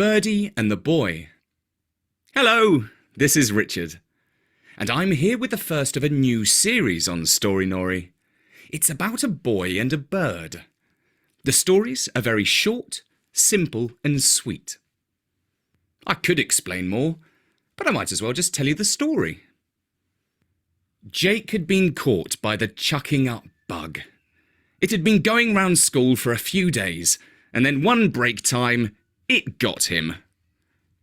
Birdie and the Boy. Hello, this is Richard, and I'm here with the first of a new series on Storynori. It's about a boy and a bird. The stories are very short, simple and sweet. I could explain more, but I might as well just tell you the story. Jake had been caught by the chucking up bug. It had been going round school for a few days, and then one break time, it got him.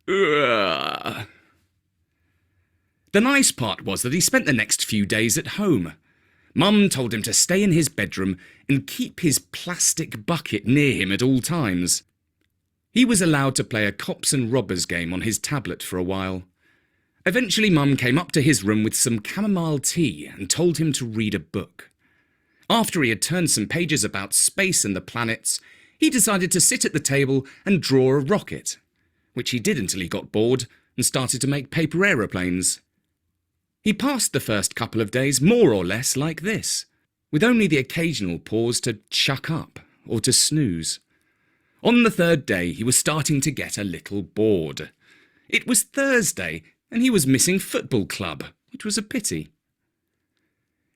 Ugh. The nice part was that he spent the next few days at home. Mum told him to stay in his bedroom and keep his plastic bucket near him at all times. He was allowed to play a cops and robbers game on his tablet for a while. Eventually Mum came up to his room with some chamomile tea and told him to read a book. After he had turned some pages about space and the planets, he decided to sit at the table and draw a rocket, which he did until he got bored and started to make paper aeroplanes. He passed the first couple of days more or less like this, with only the occasional pause to chuck up or to snooze. On the third day he was starting to get a little bored. It was Thursday and he was missing football club, which was a pity.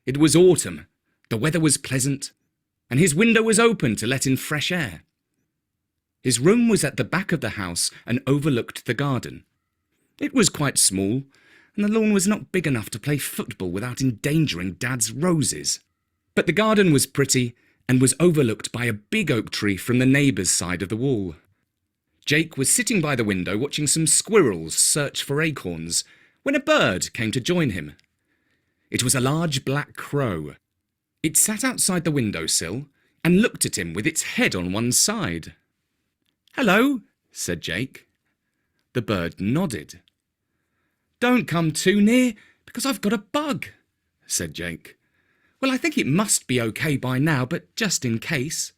It was autumn, the weather was pleasant, and his window was open to let in fresh air. His room was at the back of the house and overlooked the garden. It was quite small, and the lawn was not big enough to play football without endangering Dad's roses. But the garden was pretty and was overlooked by a big oak tree from the neighbour's side of the wall. Jake was sitting by the window watching some squirrels search for acorns when a bird came to join him. It was a large black crow. It sat outside the windowsill and looked at him with its head on one side. "Hello," said Jake. The bird nodded. "Don't come too near, because I've got a bug," said Jake. "Well, I think it must be okay by now, but just in case."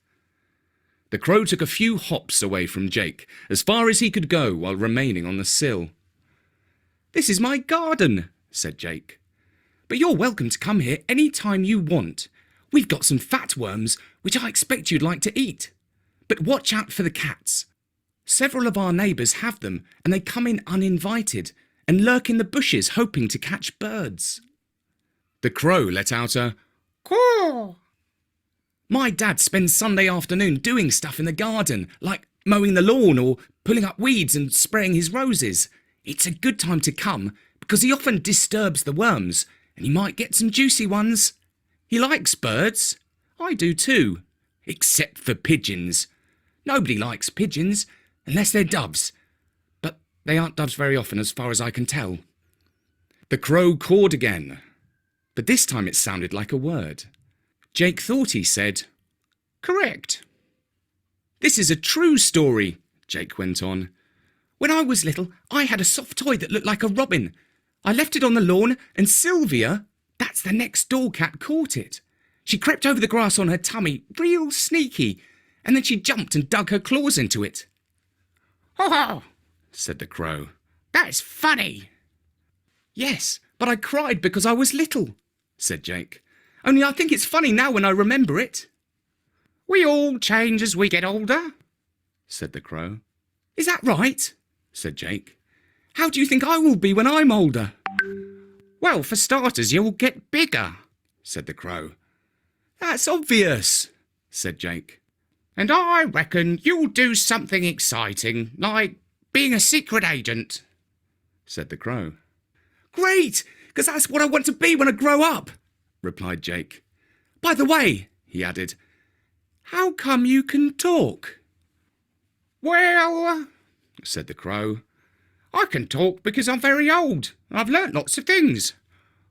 The crow took a few hops away from Jake, as far as he could go while remaining on the sill. "This is my garden," said Jake. "But you're welcome to come here any time you want. We've got some fat worms, which I expect you'd like to eat. But watch out for the cats. Several of our neighbours have them, and they come in uninvited and lurk in the bushes hoping to catch birds." The crow let out a caw. "My dad spends Sunday afternoon doing stuff in the garden, like mowing the lawn or pulling up weeds and spraying his roses. It's a good time to come, because he often disturbs the worms, and you might get some juicy ones. He likes birds. I do too. Except for pigeons. Nobody likes pigeons, unless they're doves. But they aren't doves very often as far as I can tell." The crow cawed again, but this time it sounded like a word. Jake thought he said, "Correct." "This is a true story," Jake went on. "When I was little, I had a soft toy that looked like a robin. I left it on the lawn, and Sylvia, that's the next door cat, caught it. She crept over the grass on her tummy, real sneaky, and then she jumped and dug her claws into it." "Ho ho," said the crow. "That's funny." "Yes, but I cried because I was little," said Jake. "Only I think it's funny now when I remember it." "We all change as we get older," said the crow. "Is that right?" said Jake. "How do you think I will be when I'm older?" "Well, for starters, you'll get bigger," said the crow. "That's obvious," said Jake. "And I reckon you'll do something exciting, like being a secret agent," said the crow. "Great, because that's what I want to be when I grow up," replied Jake. "By the way," he added, "how come you can talk?" "Well," said the crow, "I can talk because I'm very old. I've learnt lots of things.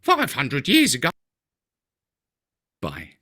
500 years ago." Bye.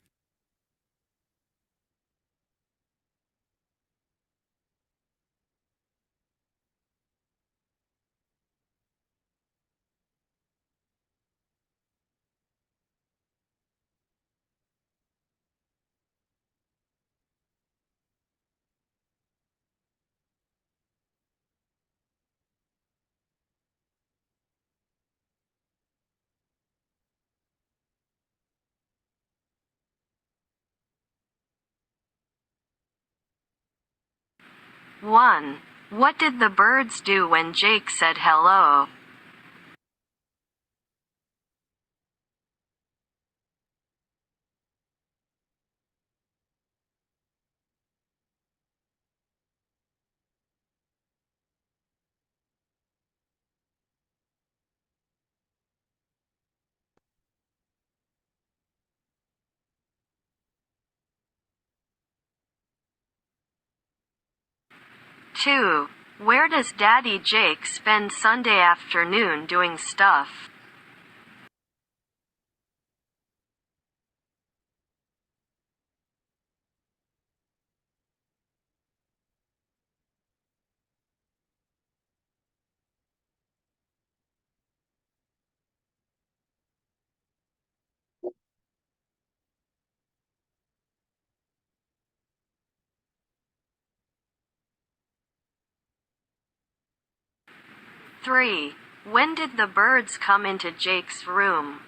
One. What did the birds do when Jake said hello? Two. Where does Daddy Jake spend Sunday afternoon doing stuff? Three. When did the birds come into Jake's room?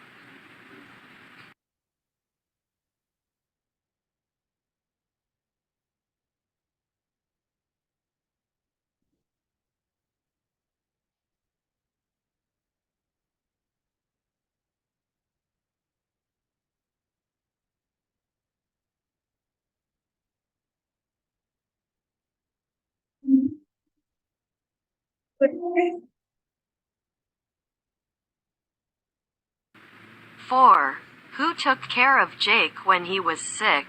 Four. Who took care of Jake when he was sick?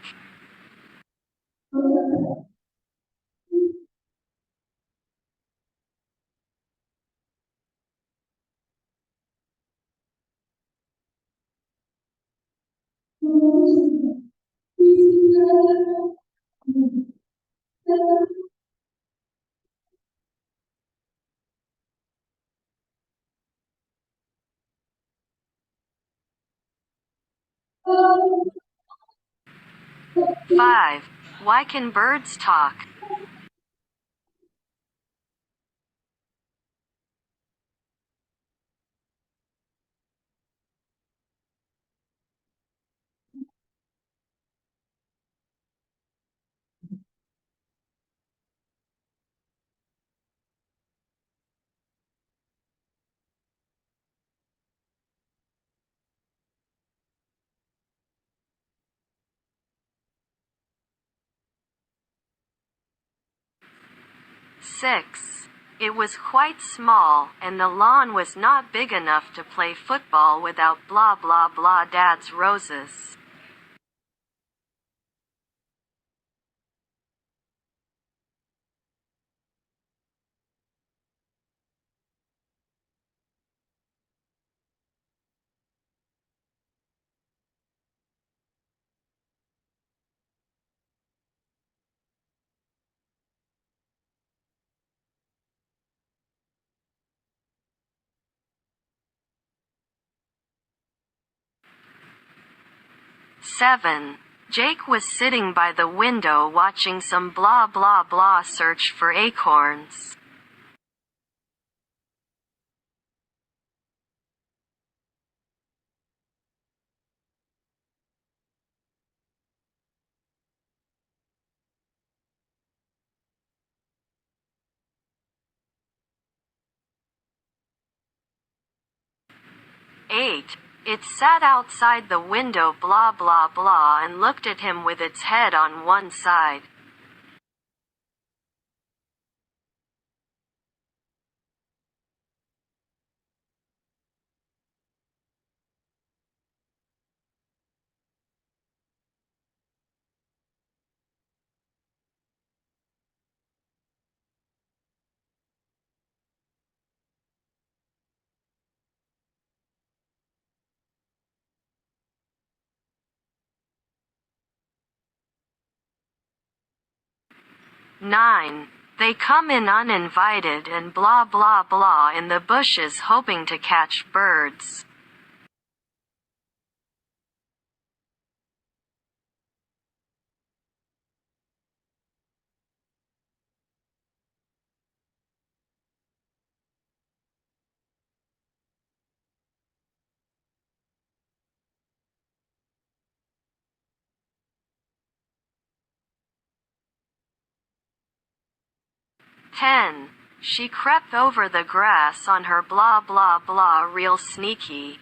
5. Why can birds talk? 6. It was quite small, and the lawn was not big enough to play football without blah blah blah Dad's roses. 7. Jake was sitting by the window watching some blah blah blah search for acorns. 8. It sat outside the window blah blah blah and looked at him with its head on one side. 9. They come in uninvited and blah blah blah in the bushes hoping to catch birds. 10. She crept over the grass on her blah blah blah real sneaky.